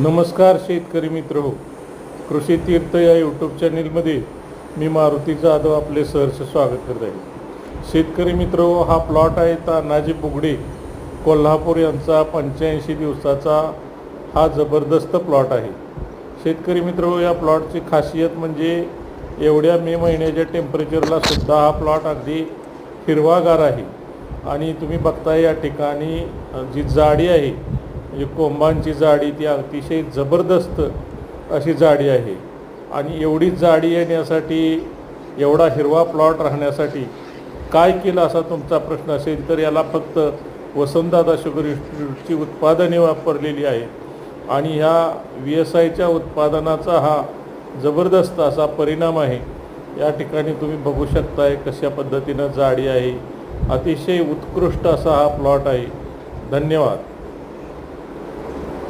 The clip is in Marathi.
नमस्कार शेतकरी मित्र हो. कृषी तीर्थ या यूट्यूब चॅनलमध्ये मी मारुती जाधव आपले सहर्ष स्वागत करत आहे. शेतकरी मित्र हो, हा प्लॉट आहे तानाजी बुगडे कोल्हापूर यांचा 85 दिवसाचा हा जबरदस्त प्लॉट आहे. शेतकरी मित्र हो, या प्लॉटची खासियत म्हणजे एवढ्या मे महिन्याच्या टेम्परेचरला सुद्धा हा प्लॉट अगदी हिरवागार आहे. आणि तुम्ही बघताय या ठिकाणी जी जाडी आहे म्हणजे कोंबांची जाडी ती अतिशय जबरदस्त अशी जाडी आहे. आणि एवढी जाडी येण्यासाठी एवढा हिरवा प्लॉट राहण्यासाठी काय केलं असा तुमचा प्रश्न असेल तर याला फक्त वसंतदादा शुगर इन्स्टिट्यूटची उत्पादने वापरलेली आहेत आणि ह्या VSIच्या उत्पादनाचा हा जबरदस्त असा परिणाम आहे. या ठिकाणी तुम्ही बघू शकताय कशा पद्धतीनं जाडी आहे. अतिशय उत्कृष्ट असा हा प्लॉट आहे. धन्यवाद.